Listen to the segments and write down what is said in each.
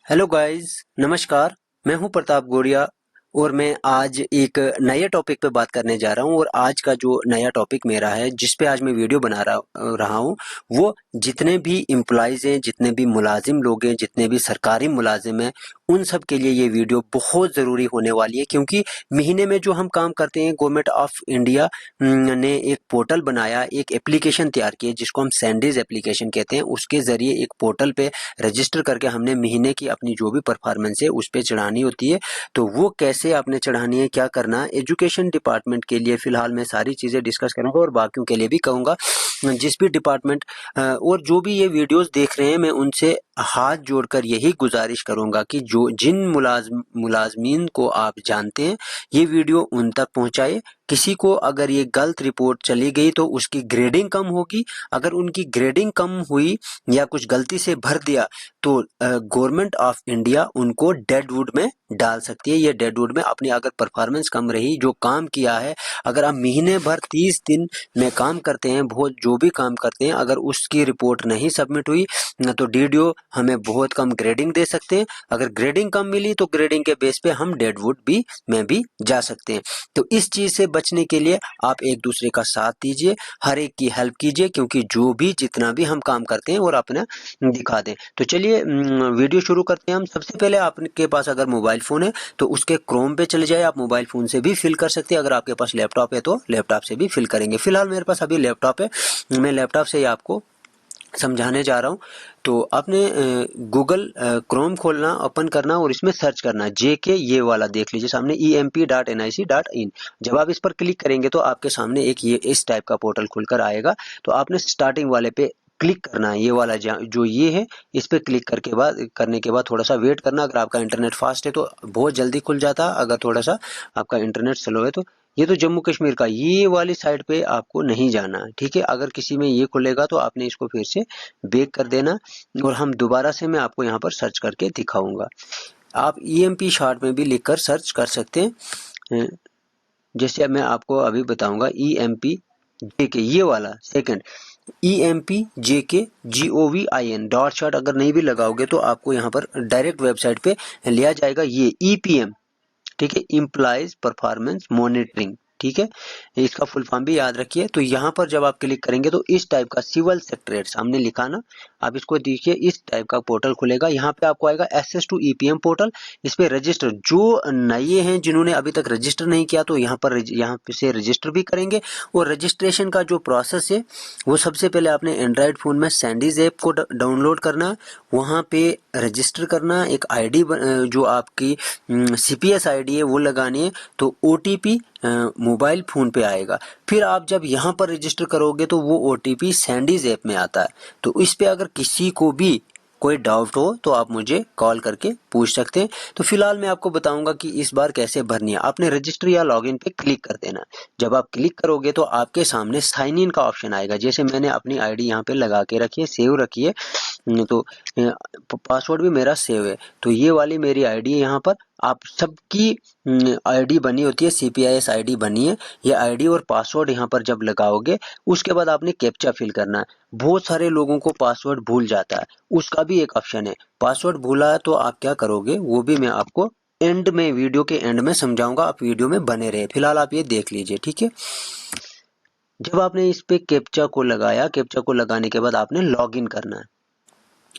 Hello guys, नमस्कार। मैं हूं प्रताप गोड़िया और मैं आज एक नए टॉपिक पे बात करने जा रहा हूं। और आज का जो नया टॉपिक मेरा है, जिस पे आज मैं वीडियो बना रहा हूं, वो जितने भी एम्प्लॉइज हैं, जितने भी मुलाजिम लोग हैं, जितने भी सरकारी मुलाजिम हैं, उन सब के लिए ये वीडियो बहुत ज़रूरी होने वाली है। क्योंकि महीने में जो हम काम करते हैं, गवर्नमेंट ऑफ इंडिया ने एक पोर्टल बनाया, एक एप्लीकेशन तैयार की है जिसको हम सैंडीज एप्लीकेशन कहते हैं। उसके ज़रिए एक पोर्टल पे रजिस्टर करके हमने महीने की अपनी जो भी परफॉर्मेंस है उस पर चढ़ानी होती है। तो वो कैसे आपने चढ़ानी है, क्या करना है, एजुकेशन डिपार्टमेंट के लिए फ़िलहाल मैं सारी चीज़ें डिस्कस करूँगा और बाकियों के लिए भी कहूँगा। जिस भी डिपार्टमेंट और जो भी ये वीडियोस देख रहे हैं, मैं उनसे हाथ जोड़कर यही गुजारिश करूँगा कि जो जिन मुलाजमीन को आप जानते हैं, ये वीडियो उन तक पहुँचाए। किसी को अगर ये गलत रिपोर्ट चली गई तो उसकी ग्रेडिंग कम होगी। अगर उनकी ग्रेडिंग कम हुई या कुछ गलती से भर दिया तो गवर्नमेंट ऑफ इंडिया उनको डेडवुड में डाल सकती है। ये डेडवुड में अपनी अगर परफॉर्मेंस कम रही, जो काम किया है, अगर आप महीने भर 30 दिन में काम करते हैं, बहुत जो भी काम करते हैं, अगर उसकी रिपोर्ट नहीं सबमिट हुई तो डीडीओ हमें बहुत कम ग्रेडिंग दे सकते हैं। अगर ग्रेडिंग कम मिली तो ग्रेडिंग के बेस पे हम डेडवुड में भी जा सकते हैं। तो इस चीज से बचने के लिए आप एक दूसरे का साथ दीजिए, हर एक की हेल्प कीजिए, क्योंकि जो भी जितना भी हम काम करते हैं और अपना दिखा दें। तो चलिए वीडियो शुरू करते हैं हम। सबसे पहले आपके पास अगर मोबाइल फ़ोन है तो उसके क्रोम पे चले जाए। आप मोबाइल फ़ोन से भी फिल कर सकते हैं। अगर आपके पास लैपटॉप है तो लैपटॉप से भी फिल करेंगे। फिलहाल मेरे पास अभी लैपटॉप है, मैं लैपटॉप से ही आपको समझाने जा रहा हूँ। तो आपने गूगल क्रोम खोलना, ओपन करना और इसमें सर्च करना जेके, ये वाला देख लीजिए सामने emp.nic.in। जब आप इस पर क्लिक करेंगे तो आपके सामने एक ये इस टाइप का पोर्टल खुलकर आएगा। तो आपने स्टार्टिंग वाले पे क्लिक करना है, ये वाला जो ये है, इस पे क्लिक करने के बाद थोड़ा सा वेट करना। अगर आपका इंटरनेट फास्ट है तो बहुत जल्दी खुल जाता है, अगर थोड़ा सा आपका इंटरनेट स्लो है तो। ये तो जम्मू कश्मीर का, ये वाली साइड पे आपको नहीं जाना है, ठीक है। अगर किसी में ये खुलेगा तो आपने इसको फिर से बैक कर देना और हम दोबारा से मैं आपको यहाँ पर सर्च करके दिखाऊंगा। आप EMP शॉर्ट में भी लिखकर सर्च कर सकते हैं। जैसे अब मैं आपको अभी बताऊंगा EMP JK, ये वाला second EMP JK GOVIN dot shot अगर नहीं भी लगाओगे तो आपको यहाँ पर डायरेक्ट वेबसाइट पे लिया जाएगा। ये EPM, ठीक है, इम्प्लॉइज परफॉर्मेंस मॉनिटरिंग, ठीक है, इसका फुल फॉर्म भी याद रखिए। तो यहाँ पर जब आप क्लिक करेंगे तो इस टाइप का सिविल सेक्रेटरीट सामने लिखा ना, आप इसको देखिए, इस टाइप का पोर्टल खुलेगा। यहाँ पे आपको आएगा एक्सेस टू EPM पोर्टल। इस पे रजिस्टर, जो नए हैं जिन्होंने अभी तक रजिस्टर नहीं किया तो यहाँ पे से रजिस्टर भी करेंगे। और रजिस्ट्रेशन का जो प्रोसेस है वो सबसे पहले आपने एंड्रॉयड फ़ोन में सैंडीज ऐप को डाउनलोड करना, वहाँ पे रजिस्टर करना, एक आईडी जो आपकी CPS आईडी है वो लगानी है। तो OTP मोबाइल फ़ोन पे आएगा। फिर आप जब यहाँ पर रजिस्टर करोगे तो वो OTP सैंडीज ऐप में आता है। तो इस पे अगर किसी को भी कोई डाउट हो तो आप मुझे कॉल करके पूछ सकते हैं। तो फिलहाल मैं आपको बताऊंगा कि इस बार कैसे भरनी है। आपने रजिस्टर या लॉगिन पे क्लिक कर देना। जब आप क्लिक करोगे तो आपके सामने साइन इन का ऑप्शन आएगा। जैसे मैंने अपनी आईडी यहाँ पे लगा के रखी है, सेव रखी है, तो पासवर्ड भी मेरा सेव है। तो ये वाली मेरी आईडी है। यहाँ पर आप सबकी आईडी बनी होती है, CPIS आईडी बनी है। ये आईडी और पासवर्ड यहाँ पर जब लगाओगे उसके बाद आपने कैप्चा फिल करना है। बहुत सारे लोगों को पासवर्ड भूल जाता है, उसका भी एक ऑप्शन है। पासवर्ड भूला है तो आप क्या करोगे वो भी मैं आपको एंड में, वीडियो के एंड में समझाऊंगा। आप वीडियो में बने रहे, फिलहाल आप ये देख लीजिए, ठीक है। जब आपने इस पे कैप्चा को लगाया, कैप्चा को लगाने के बाद आपने लॉगिन करना है,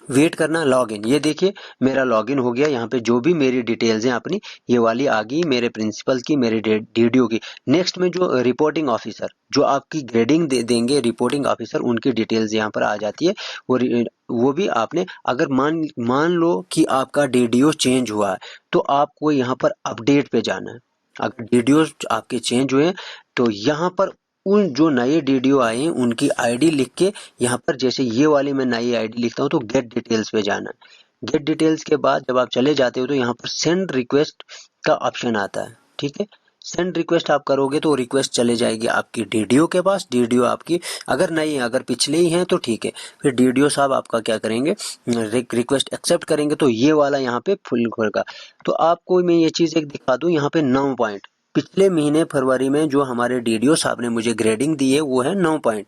वेट करना, लॉगिन। ये देखिए मेरा लॉगिन हो गया। यहाँ पे जो भी मेरी डिटेल्स हैं अपनी, ये वाली आ गई, मेरे प्रिंसिपल की, मेरे DDO की। नेक्स्ट में जो रिपोर्टिंग ऑफिसर, जो आपकी ग्रेडिंग देंगे, रिपोर्टिंग ऑफिसर, उनकी डिटेल्स यहाँ पर आ जाती है। और वो भी आपने, अगर मान लो कि आपका DDO चेंज हुआ है तो आपको यहाँ पर अपडेट पे जाना है। अगर DDO आपके चेंज हुए तो यहाँ पर उन जो नए DDO आए हैं उनकी आईडी लिख के यहाँ पर, जैसे ये वाली मैं नई आईडी लिखता हूँ तो गेट डिटेल्स पे जाना है। गेट डिटेल्स के बाद जब आप चले जाते हो तो यहाँ पर सेंड रिक्वेस्ट का ऑप्शन आता है, ठीक है। सेंड रिक्वेस्ट आप करोगे तो रिक्वेस्ट चले जाएगी आपकी DDO के पास। DDO आपकी अगर नहीं है, अगर पिछले ही हैं तो ठीक है, फिर DDO साहब आपका क्या करेंगे, रिक्वेस्ट एक्सेप्ट करेंगे तो ये वाला यहाँ पे फुल होगा। तो आपको मैं ये चीज़ एक दिखा दूँ, यहाँ पे 9 पॉइंट, पिछले महीने फरवरी में जो हमारे डीडीओ साहब ने मुझे ग्रेडिंग दी है वो है 9 पॉइंट,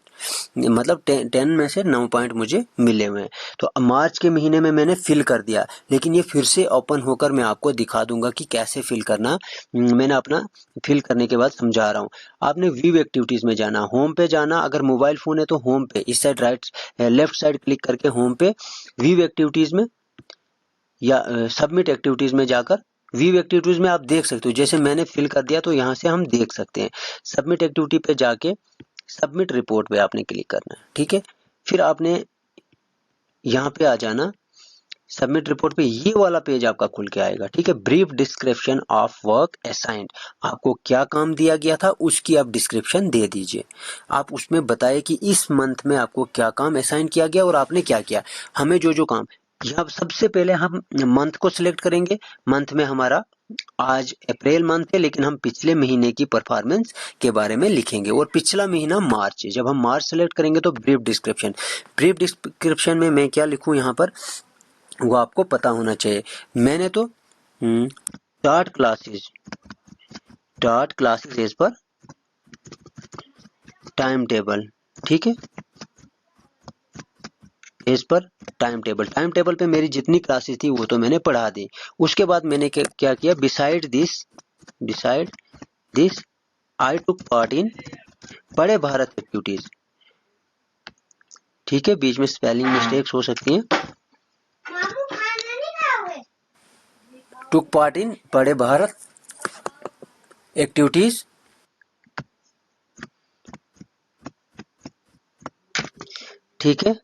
मतलब 10 में से 9 पॉइंट मुझे मिले हुए हैं। तो मार्च के महीने में मैंने फिल कर दिया, लेकिन ये फिर से ओपन होकर मैं आपको दिखा दूंगा कि कैसे फिल करना। मैंने अपना फिल करने के बाद समझा रहा हूँ। आपने व्यू एक्टिविटीज में जाना, होम पे जाना, अगर मोबाइल फोन है तो होम पे, इस side right left side click करके होम पे व्यू एक्टिविटीज में या सबमिट एक्टिविटीज में जाकर व्यू एक्टिविटीज में आप देख सकते हो। जैसे मैंने फिल कर दिया तो यहाँ से हम देख सकते हैं। सबमिट एक्टिविटी पे जाके सबमिट रिपोर्ट पे आपने क्लिक करना है, ठीक है। फिर आपने यहाँ पे आ जाना, सबमिट रिपोर्ट पे ये वाला पेज आपका खुल के आएगा, ठीक है। Brief description of work assigned, आपको क्या काम दिया गया था उसकी आप डिस्क्रिप्शन दे दीजिए। आप उसमें बताइए कि इस मंथ में आपको क्या काम असाइन किया गया और आपने क्या किया। हमें जो जो काम, यहाँ सबसे पहले हम मंथ को सिलेक्ट करेंगे। मंथ में हमारा आज अप्रैल मंथ है, लेकिन हम पिछले महीने की परफॉर्मेंस के बारे में लिखेंगे और पिछला महीना मार्च है। जब हम मार्च सेलेक्ट करेंगे तो ब्रीफ डिस्क्रिप्शन में मैं क्या लिखूं यहाँ पर वो आपको पता होना चाहिए। मैंने तो start classes as per time table, ठीक है, एज पर टाइम टेबल पे मेरी जितनी क्लासेस थी वो तो मैंने पढ़ा दी। उसके बाद मैंने क्या किया, beside this I took part in बड़े भारत एक्टिविटीज, ठीक है। बीच में स्पेलिंग मिस्टेक्स हो सकती हैं। टुक पार्ट इन बड़े भारत एक्टिविटीज, ठीक है।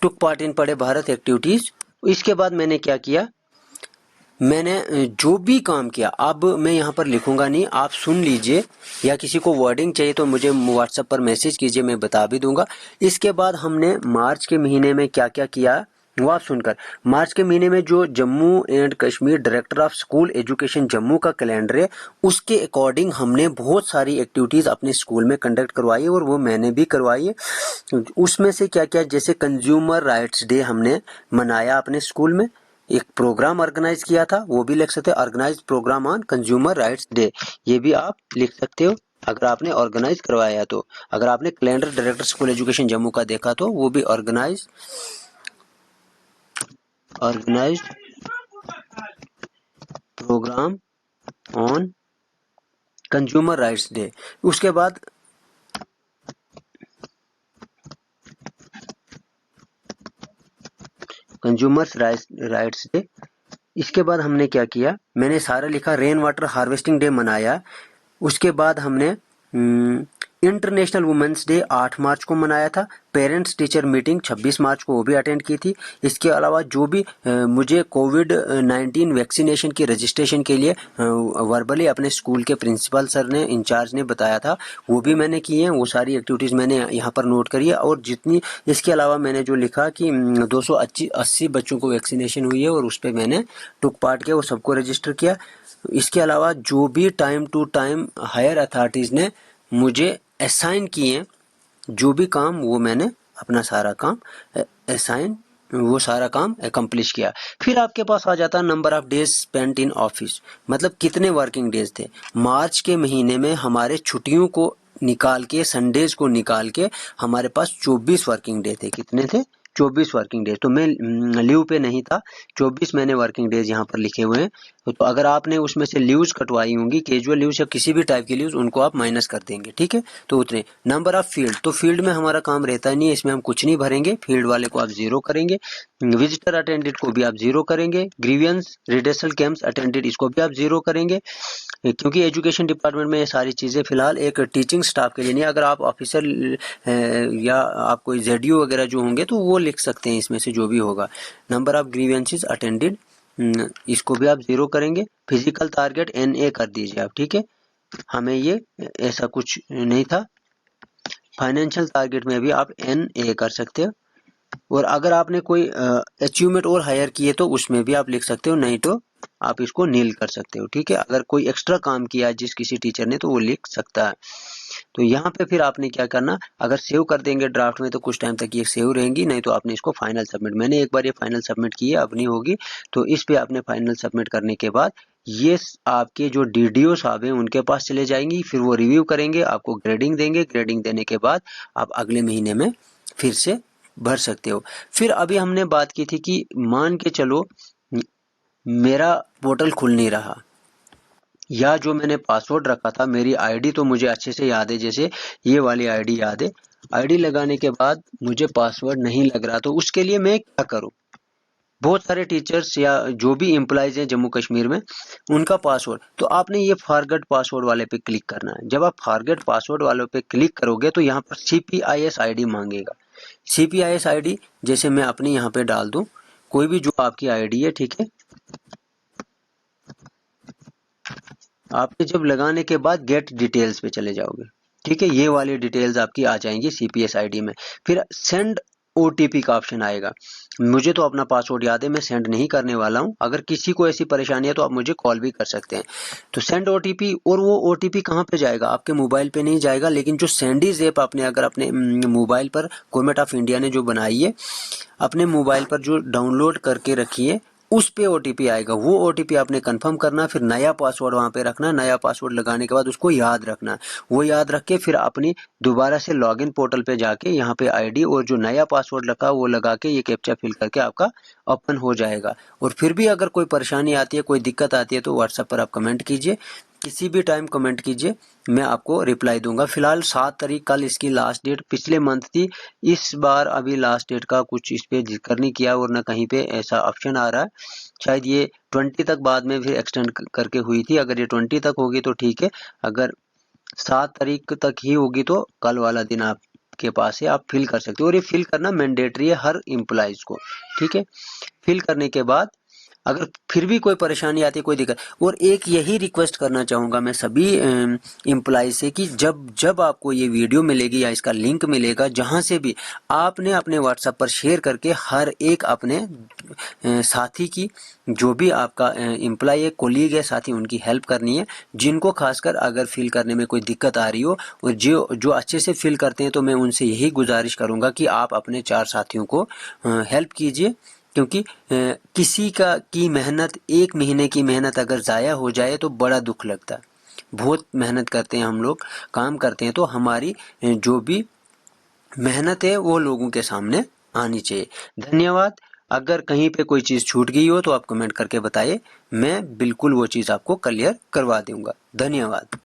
टुक पार्ट इन बड़े भारत एक्टिविटीज। इसके बाद मैंने क्या किया, मैंने जो भी काम किया, अब मैं यहाँ पर लिखूंगा नहीं, आप सुन लीजिए, या किसी को वर्डिंग चाहिए तो मुझे व्हाट्सएप पर मैसेज कीजिए, मैं बता भी दूंगा। इसके बाद हमने मार्च के महीने में क्या क्या किया वो आप सुनकर। मार्च के महीने में जो Jammu and Kashmir director of school education Jammu का कैलेंडर है, उसके अकॉर्डिंग हमने बहुत सारी एक्टिविटीज अपने स्कूल में कंडक्ट करवाई है और वो मैंने भी करवाई है। उसमें से क्या क्या, जैसे कंज्यूमर राइट्स डे हमने मनाया अपने स्कूल में, एक प्रोग्राम ऑर्गेनाइज किया था, वो भी लिख सकते हैं, organise programme on consumer rights day, ये भी आप लिख सकते हो अगर आपने ऑर्गेनाइज करवाया तो। अगर आपने calendar director school education Jammu का देखा तो वो भी organise programme on consumer rights day. उसके बाद कंज्यूमर्स राइट्स डे। इसके बाद हमने क्या किया, मैंने सारा लिखा, रेन वाटर हार्वेस्टिंग डे मनाया। उसके बाद हमने इंटरनेशनल वुमेन्स डे 8 मार्च को मनाया था। पेरेंट्स टीचर मीटिंग 26 मार्च को वो भी अटेंड की थी। इसके अलावा जो भी मुझे कोविड-19 वैक्सीनेशन की रजिस्ट्रेशन के लिए वर्बली अपने स्कूल के प्रिंसिपल सर ने, इंचार्ज ने बताया था, वो भी मैंने किए हैं। वो सारी एक्टिविटीज़ मैंने यहाँ पर नोट करी है। और जितनी, इसके अलावा मैंने जो लिखा कि 280 बच्चों को वैक्सीनेशन हुई है और उस पर मैंने टुक पार्ट किया, वो सबको रजिस्टर किया। इसके अलावा जो भी time to time higher authorities ने मुझे असाइन किए जो भी काम, वो मैंने अपना सारा काम असाइन, वो सारा काम अकम्प्लिश किया। फिर आपके पास आ जाता है number of days spent in office, मतलब कितने वर्किंग डेज थे। मार्च के महीने में हमारे छुट्टियों को निकाल के, संडेज को निकाल के हमारे पास 24 वर्किंग डे थे। कितने थे? 24 वर्किंग डेज। तो मैं लीव पे नहीं था, 24 मैंने वर्किंग डेज यहाँ पर लिखे हुए हैं। तो अगर आपने उसमें से लीव्स कटवाई होंगी, कैजुअल लीव्स या किसी भी टाइप की लीव्स, उनको आप माइनस कर देंगे, ठीक है। तो उतने। नंबर ऑफ फील्ड, तो फील्ड में हमारा काम रहता नहीं है, इसमें हम कुछ नहीं भरेंगे, फील्ड वाले को आप 0 करेंगे। विजिटर अटेंडेड को भी आप 0 करेंगे। ग्रीवियंस रिडेसल कैंप्स अटेंडेड, इसको भी आप 0 करेंगे, क्योंकि एजुकेशन डिपार्टमेंट में ये सारी चीज़ें फिलहाल एक टीचिंग स्टाफ के लिए नहीं। अगर आप ऑफिसर या आप कोई जेडीओ वगैरह जो होंगे तो वो लिख सकते हैं इसमें से जो भी होगा। नंबर ऑफ ग्रीवेंसेस अटेंडेड, इसको भी आप 0 करेंगे। फिजिकल टारगेट NA कर दीजिए आप, ठीक है। हमें ये ऐसा कुछ नहीं था। फाइनेंशियल टारगेट में भी आप NA कर सकते हो। और अगर आपने कोई अचीवमेंट और हायर किए तो उसमें भी आप लिख सकते हो, नहीं तो आप इसको नील कर सकते हो, ठीक है। अगर कोई एक्स्ट्रा काम किया जिस किसी टीचर ने तो वो लिख सकता है। तो यहाँ पे फिर आपने क्या करना, अगर सेव कर देंगे ड्राफ्ट में तो कुछ टाइम तक ये सेव रहेंगी, नहीं तो आपने इसको फाइनल सबमिट, मैंने एक बार ये फाइनल सबमिट की है, अब नहीं होगी। तो इस पे आपने फाइनल सबमिट करने के बाद ये आपके जो डीडीओ साहब हैं उनके पास चले जाएंगी, फिर वो रिव्यू करेंगे, आपको ग्रेडिंग देंगे, ग्रेडिंग देने के बाद आप अगले महीने में फिर से भर सकते हो। फिर अभी हमने बात की थी कि मान के चलो मेरा पोर्टल खुल नहीं रहा, या जो मैंने पासवर्ड रखा था, मेरी आईडी तो मुझे अच्छे से याद है, जैसे ये वाली आईडी याद है, आईडी लगाने के बाद मुझे पासवर्ड नहीं लग रहा, तो उसके लिए मैं क्या करूं। बहुत सारे टीचर्स या जो भी एम्प्लॉयज हैं जम्मू कश्मीर में, उनका पासवर्ड, तो आपने ये फॉरगेट पासवर्ड वाले पे क्लिक करना है। जब आप फॉरगेट पासवर्ड वाले पे क्लिक करोगे तो यहाँ पर CPIS आईडी मांगेगा। CPIS आईडी जैसे मैं अपनी यहाँ पे डाल दूं, कोई भी जो आपकी आईडी है, ठीक है, आपने जब लगाने के बाद गेट डिटेल्स पे चले जाओगे, ठीक है, ये वाली डिटेल्स आपकी आ जाएंगी CPS आईडी में। फिर सेंड OTP का ऑप्शन आएगा। मुझे तो अपना पासवर्ड याद है, मैं सेंड नहीं करने वाला हूं। अगर किसी को ऐसी परेशानी है तो आप मुझे कॉल भी कर सकते हैं। तो सेंड OTP, और वो OTP कहाँ पे जाएगा, आपके मोबाइल पे नहीं जाएगा, लेकिन जो सैंडीज ऐप आपने अगर अपने मोबाइल पर गवर्नमेंट ऑफ इंडिया ने जो बनाई है, अपने मोबाइल पर जो डाउनलोड करके रखी है, उस पे OTP आएगा। वो OTP आपने कंफर्म करना, फिर नया पासवर्ड वहां पे रखना, नया पासवर्ड लगाने के बाद उसको याद रखना, वो याद रख के फिर अपनी दोबारा से लॉगिन पोर्टल पे जाके यहाँ पे आईडी और जो नया पासवर्ड लगा वो लगा के ये कैप्चा फिल करके आपका ओपन हो जाएगा। और फिर भी अगर कोई परेशानी आती है, कोई दिक्कत आती है, तो व्हाट्सएप पर आप कमेंट कीजिए, किसी भी टाइम कमेंट कीजिए, मैं आपको रिप्लाई दूंगा। फिलहाल 7 तारीख कल इसकी लास्ट डेट, पिछले मंथ थी, इस बार अभी लास्ट डेट का कुछ इस पे जिक्र नहीं किया और न कहीं पे ऐसा ऑप्शन आ रहा है। शायद ये 20 तक बाद में फिर एक्सटेंड करके हुई थी। अगर ये 20 तक होगी तो ठीक है, अगर 7 तारीख तक ही होगी तो कल वाला दिन आपके पास है, आप फिल कर सकते हो। और ये फिल करना मैंडेटरी है हर एम्प्लॉइज को, ठीक है। फिल करने के बाद अगर फिर भी कोई परेशानी आती है, कोई दिक्कत, और एक यही रिक्वेस्ट करना चाहूँगा मैं सभी एम्प्लॉय से कि जब आपको ये वीडियो मिलेगी या इसका लिंक मिलेगा, जहाँ से भी आपने अपने व्हाट्सएप पर शेयर करके हर एक अपने साथी की, जो भी आपका एम्प्लॉय है, कोलीग है, साथी, उनकी हेल्प करनी है, जिनको खासकर अगर फिल करने में कोई दिक्कत आ रही हो, और जो अच्छे से फिल करते हैं, तो मैं उनसे यही गुजारिश करूँगा कि आप अपने 4 साथियों को हेल्प कीजिए। क्योंकि किसी की मेहनत, 1 महीने की मेहनत अगर ज़ाया हो जाए तो बड़ा दुख लगता है। बहुत मेहनत करते हैं हम लोग, काम करते हैं, तो हमारी जो भी मेहनत है वो लोगों के सामने आनी चाहिए। धन्यवाद। अगर कहीं पे कोई चीज़ छूट गई हो तो आप कमेंट करके बताइए, मैं बिल्कुल वो चीज़ आपको क्लियर करवा दूंगा। धन्यवाद।